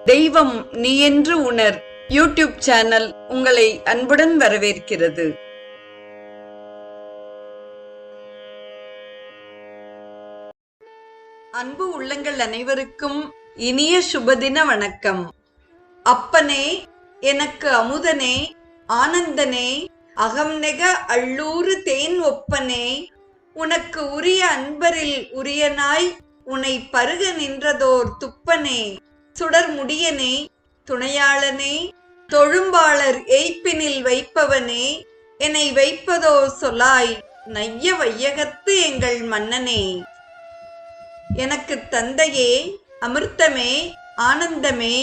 தெய்வம் நீ என்று உணர் யூடியூப் சேனல் உங்களை அன்புடன் வரவேற்கிறது. அன்பு உள்ளங்கள் அனைவருக்கும் இனிய சுபதின வணக்கம். அப்பனே, எனக்கு அமுதனே, ஆனந்தனே, அகம்நெக அள்ளூறு தேன் ஒப்பனே, உனக்கு உரிய அன்பரில் உரியனாய் உனை பருக நின்றதோர் துப்பனே, சுடர் முடியனே, துணையாளனே, தொழும்பாளர் எய்ப்பினில் வைப்பவனே, என்னை வைப்பதோ சொலாய் நைய வையகத்து எங்கள் மன்னனே. எனக்கு தந்தையே, அமிர்தமே, ஆனந்தமே,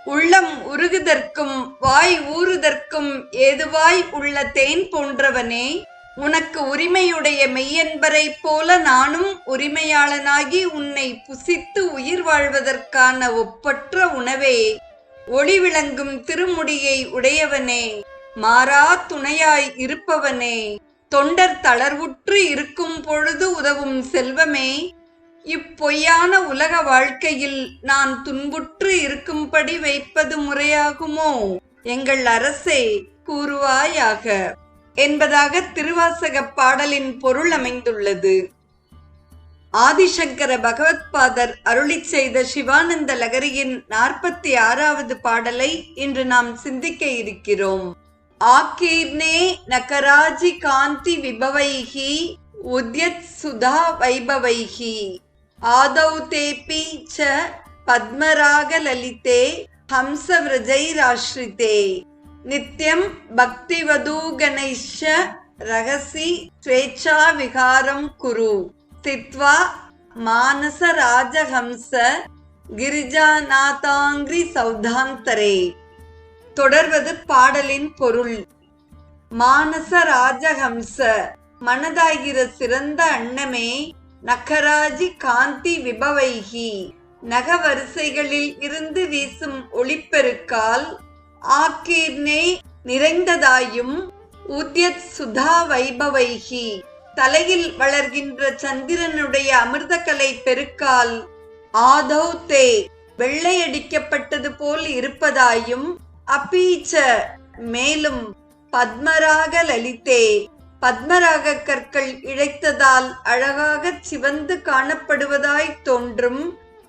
உள்ளம் உருகுதற்கும் வாய் ஊறுதற்கும் ஏதுவாய் உள்ள தேன் போன்றவனே, உனக்கு உரிமையுடைய மெய்யன்பரை போல நானும் உரிமையாளனாகி உன்னை புசித்து உயிர் வாழ்வதற்கான ஒப்பற்ற உணவே, ஒளி விளங்கும் திருமுடியை உடையவனே, மாறா துணையாய் இருப்பவனே, தொண்டர் தளர்வுற்று இருக்கும் பொழுது உதவும் செல்வமே, இப்பொய்யான உலக வாழ்க்கையில் நான் துன்புற்று இருக்கும்படி வைப்பது முறையாகுமோ? எங்கள் அரசே, கூறுவாயாக என்பதாக திருவாசக பாடலின் பொருள் அமைந்துள்ளது. ஆதிசங்கர பகவத்பாதர் அருளிச் செய்த சிவானந்த லகரியின் 46வது பாடலை இன்று நாம் சிந்திக்க இருக்கிறோம். ஆக்கீர்ணே நகராஜி காந்தி விபவைஹி உத்யத் சுதா வைபவைஹி ஆதௌ தேபி ச பத்மராக லலிதே ஹம்ச விரஜைராஸ்ரிதே நித்யம் பக்திவதூகணைஷ ரகசி ஸ்வேச்சா விகாரம் குரு சித்வா மானச ராஜஹம்ச கிரிஜாநாதாங்கிரி சௌதாந்தரே. தொடர்வது பாடலின் பொருள். மானச ராஜஹம்ச, மனதாகிற சிறந்த அன்னமே, நகராஜி காந்தி விபவைகி, நகவரிசைகளில் இருந்து வீசும் ஒளிப்பெருக்கால், ஆக்கீர்ணே நிறைந்ததாயும், உத்யத் சுதா வைபவைகி தலையில் வளர்கின்ற சந்திரனுடைய அமிர்தக்கலை பெருக்கால், ஆதௌ தே வெள்ளையடிக்கப்பட்டது போல் இருப்பதாயும், அப்பீச்ச மேலும், பத்மராக லலிதே பத்மராக கற்கள் இழைத்ததால் அழகாக சிவந்து காணப்படுவதாய் தோன்றும்,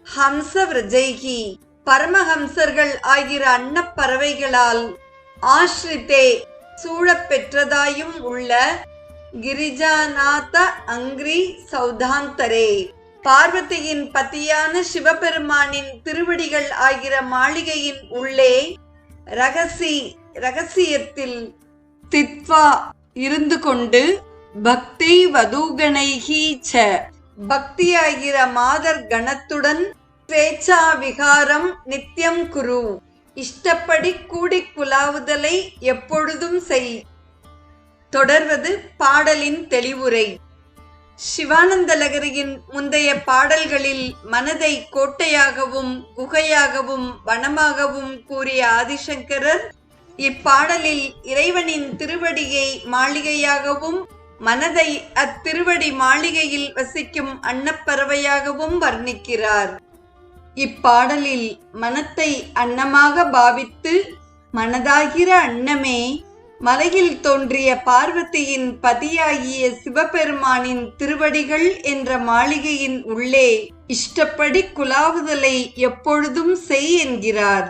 ஹம்ச விரஜைகி பரமஹம்சர்கள் ஆகிற அன்னப்பறவைகளால், ஆஸ்ரிதே சூழப் பெற்றதாயும் உள்ள, கிரிஜாநாத அங்கிரி சௌதாந்தரே பார்வதியின் பதியான சிவபெருமானின் திருவடிகள் ஆகிற மாளிகையின் உள்ளே, ரகசியத்தில் தித்வா இருந்து கொண்டு, பக்தி வதூகணைஹி ச பக்தியாகிற மாதர் கணத்துடன், ஸ்வேச்சா விகாரம் நித்யம் குரு இஷ்டப்படி கூடி குலாவுதலை எப்பொழுதும் செய். தொடர்வது பாடலின் தெளிவுரை. சிவானந்த லகரியின் முந்தைய பாடல்களில் மனதை கோட்டையாகவும் குகையாகவும் வனமாகவும் கூறிய ஆதிசங்கரர் இப்பாடலில் இறைவனின் திருவடியை மாளிகையாகவும், மனதை அத்திருவடி மாளிகையில் வசிக்கும் அன்னப்பறவையாகவும் வர்ணிக்கிறார். இப்பாடலில் மனத்தை அன்னமாக பாவித்து, மனதாகிற அன்னமே, மலையில் தோன்றிய பார்வதியின் பதியாகிய சிவபெருமானின் திருவடிகள் என்ற மாளிகையின் உள்ளே இஷ்டப்படி குலாவுதலை எப்பொழுதும் செய் என்கிறார்.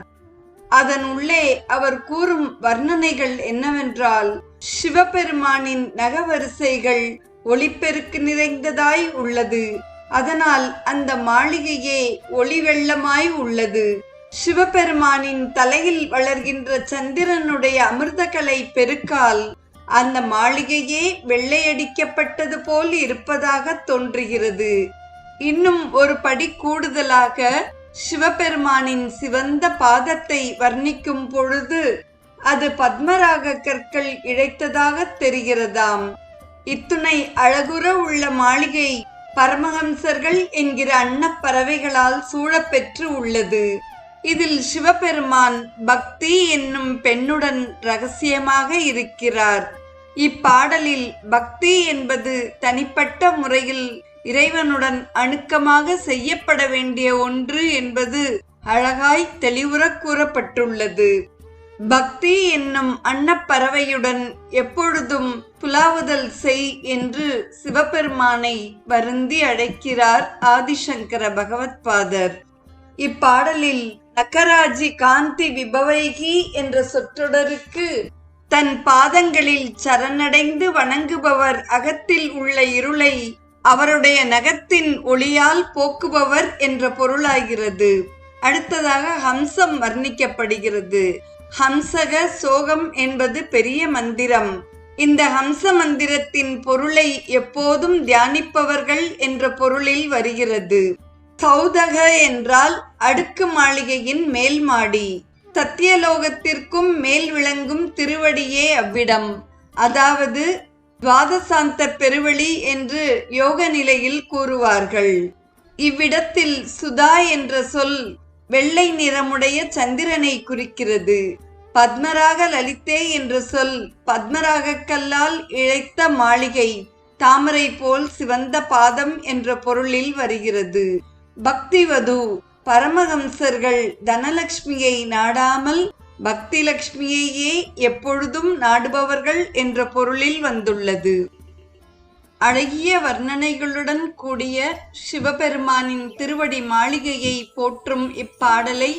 அதன் உள்ளே அவர் கூறும் வர்ணனைகள் என்னவென்றால், சிவபெருமானின் நகவரிசைகள் ஒளிப்பெருக்கு நிறைந்ததாய் உள்ளது. அதனால் அந்த மாளிகையே ஒளி வெள்ளமாய் உள்ளது. சிவபெருமானின் தலையில் வளர்கின்ற சந்திரனுடைய அமிர்தக்கலை பெருக்கால் அந்த மாளிகையே வெள்ளையடிக்கப்பட்டது போல் இருப்பதாக தோன்றுகிறது. இன்னும் ஒரு படி கூடுதலாக சிவபெருமானின் சிவந்த பாதத்தை வர்ணிக்கும் பொழுது அது பத்மராக கற்கள் இழைத்ததாக தெரிகிறதாம். இத்துணை அழகுற உள்ள மாளிகை பரமஹம்சர்கள் என்கிற அன்னப்பறவைகளால் சூழப்பெற்று உள்ளது. இதில் சிவபெருமான் பக்தி என்னும் பெண்ணுடன் இரகசியமாக இருக்கிறார். இப்பாடலில் பக்தி என்பது தனிப்பட்ட முறையில் இறைவனுடன் அணுக்கமாக செய்யப்பட வேண்டிய ஒன்று என்பது அழகாய் தெளிவுறக் கூறப்பட்டுள்ளது. பக்தி என்னும் அன்னப்பறவையுடன் எப்பொழுதும் புலாவுதல் செய் என்று சிவபெருமானை வருந்தி அழைக்கிறார் ஆதிசங்கர பகவத்பாதர். இப்பாடலில் நகராஜி காந்தி விபவைகி என்ற சொற்றொடருக்கு தன் பாதங்களில் சரணடைந்து வணங்குபவர் அகத்தில் உள்ள இருளை அவருடைய நகத்தின் ஒளியால் போக்குபவர் என்ற பொருளாகிறது. அடுத்ததாக ஹம்சம் வர்ணிக்கப்படுகிறது. ஹம்சக சோகம் என்பது பெரிய மந்திரம். இந்த ஹம்ச மந்திரத்தின் பொருளை எப்போதும் தியானிப்பவர்கள் என்ற பொருளில் வருகிறது. சௌதக என்றால் அடுக்கு மாளிகையின் மேல் மாடி. சத்தியலோகத்திற்கும் மேல் விளங்கும் திருவடியே அவ்விடம், அதாவது துவாதசாந்த பெருவெளி என்று யோக நிலையில் கூறுவார்கள். இவ்விடத்தில் சுதா என்ற சொல் வெள்ளை நிறமுடைய சந்திரனை குறிக்கிறது. பத்மராக லலிதே என்ற சொல் பத்மராக கல்லால் இழைத்த மாளிகை, தாமரை போல் சிவந்த பாதம் என்ற பொருளில் வருகிறது. பக்திவது பரமஹம்சர்கள் தனலட்சுமியை நாடாமல் பக்தி லட்சுமியையே எப்பொழுதும் நாடுபவர்கள் என்ற பொருளில் வந்துள்ளது. அழகிய வர்ணனைகளுடன் கூடிய சிவபெருமானின் திருவடி மாளிகையை போற்றும் இப்பாடலை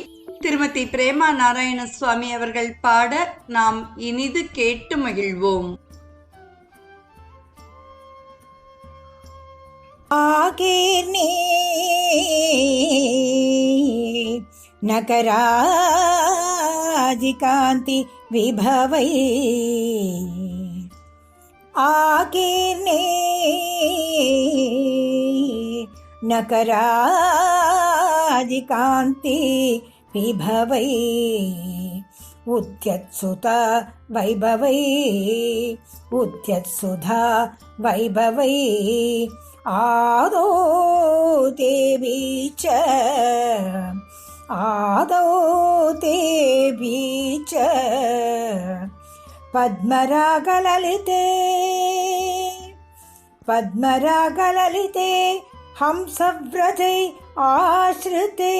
திருமதி பிரேமா நாராயண சுவாமி அவர்கள் பாட நாம் இனிது கேட்டு மகிழ்வோம். ஆகேர்னே நகராஜி காந்தி விபவை ஆகேர்னே நகராஜி காந்தி விபவை உத்யத்சுதா வைபவை உத்யத்சுதா வைபவை ஆதோ தேவி ச ஆதோ தேவி ச பத்மராகலலிதே பத்மராகலலிதே ஹம்சவ்ரஜை ஆஸ்ருதே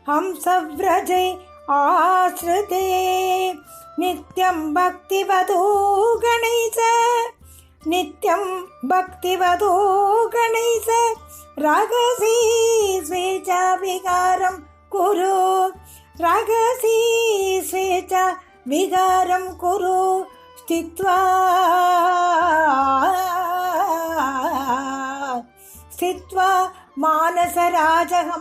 ஹம்சவ்ரஜை ஆஸ்ருதே நித்யம் பக்திவதோ கணேச நித்யம் பக்திவதோ கணேச ரகசி ஸ்வேச்சா விகாரம் குரு ரகசி ஸ்வேச்சா விகாரம் குரு ஸ்தித்வா ஸ்தித்வா மானசராஜஹம்ச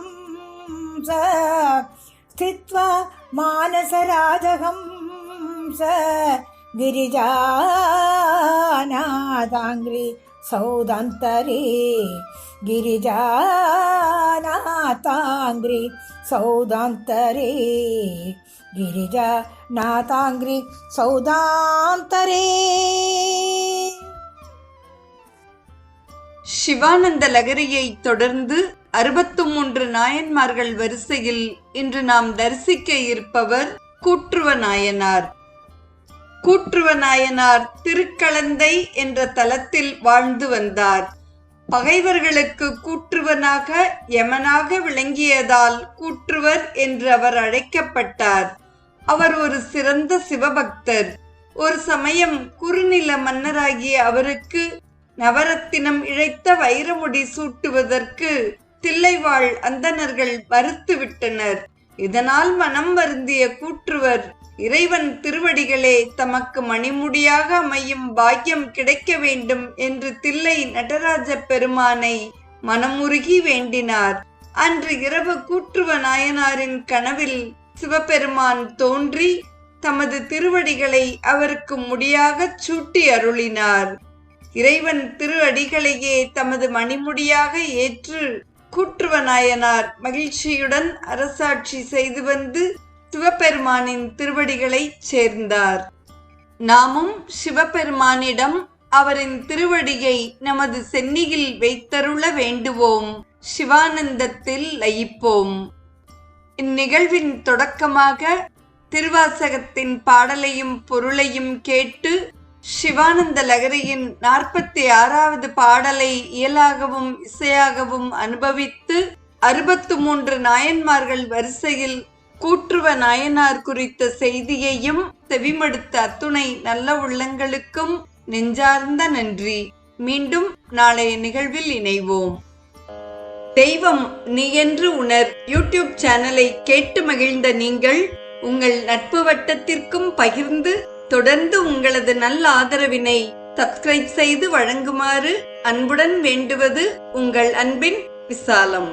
ஸ்தித்வா மானசராஜஹம்ச गिरिजानाथाङ्घ्रि सौदान्तरे गिरिजानाथाङ्घ्रि सौदान्तरे गिरिजानाथाङ्घ्रि सौदान्तरे. சிவானந்த லகரியை தொடர்ந்து 63 நாயன்மார்கள் வரிசையில் இன்று நாம் தரிசிக்க இருப்பவர் கூற்றுவ நாயனார். கூற்றுவ நாயனார் திருக்கலந்தை என்ற தலத்தில் வாழ்ந்து வந்தார். பகைவர்களுக்கு கூற்றுவனாக யமனாக விளங்கியதால் கூற்றுவர் என்று அவர் அழைக்கப்பட்டார். அவர் ஒரு சிறந்த சிவபக்தர். ஒரு சமயம் குறுநில மன்னராகிய அவருக்கு நவரத்தினம் இழைத்த வைரமுடி சூட்டுவதற்கு தில்லைவாழ் அந்தணர்கள் மறுத்துவிட்டனர். இதனால் மனம் வருந்திய கூற்றுவர் இறைவன் திருவடிகளே தமக்கு மணிமுடியாக அமையும் பாக்கியம் கிடைக்க வேண்டும் என்று தில்லை நடராஜ பெருமானை மனமுருகி வேண்டினார். அன்று இரவு கூற்றுவ நாயனாரின் கனவில் சிவபெருமான் தோன்றி தமது திருவடிகளை அவருக்கு முடியாகச் சூட்டி அருளினார். இறைவன் திருவடிகளையே தமது மணிமுடியாக ஏற்று கூற்றுவ நாயனார் மகிழ்ச்சியுடன் அரசாட்சி செய்து வந்து சிவபெருமானின் திருவடிகளை சேர்ந்தார். நாமும் சிவபெருமானிடம் அவரின் திருவடியை நமது சென்னியில் வைத்தருள வேண்டுவோம். சிவானந்தத்தில் லயிப்போம். இந்நிகழ்வின் தொடக்கமாக திருவாசகத்தின் பாடலையும் பொருளையும் கேட்டு சிவானந்த லகரியின் 46வது பாடலை இயலாகவும் இசையாகவும் அனுபவித்து 63 நாயன்மார்கள் வரிசையில் கூற்றுவ நாயனார் குறித்த செய்தியையும் செவிமடுத்த அத்துணை நல்ல உள்ளங்களுக்கும் நெஞ்சார்ந்த நன்றி. மீண்டும் நாளைய நிகழ்வில் இணைவோம். தெய்வம் நீ என்று உணர் யூடியூப் சேனலை கேட்டு மகிழ்ந்த நீங்கள் உங்கள் நட்பு வட்டத்திற்கும் பகிர்ந்து தொடர்ந்து உங்களது நல்ல ஆதரவினை சப்ஸ்கிரைப் செய்து வழங்குமாறு அன்புடன் வேண்டுவது உங்கள் அன்பின் விசாலம்.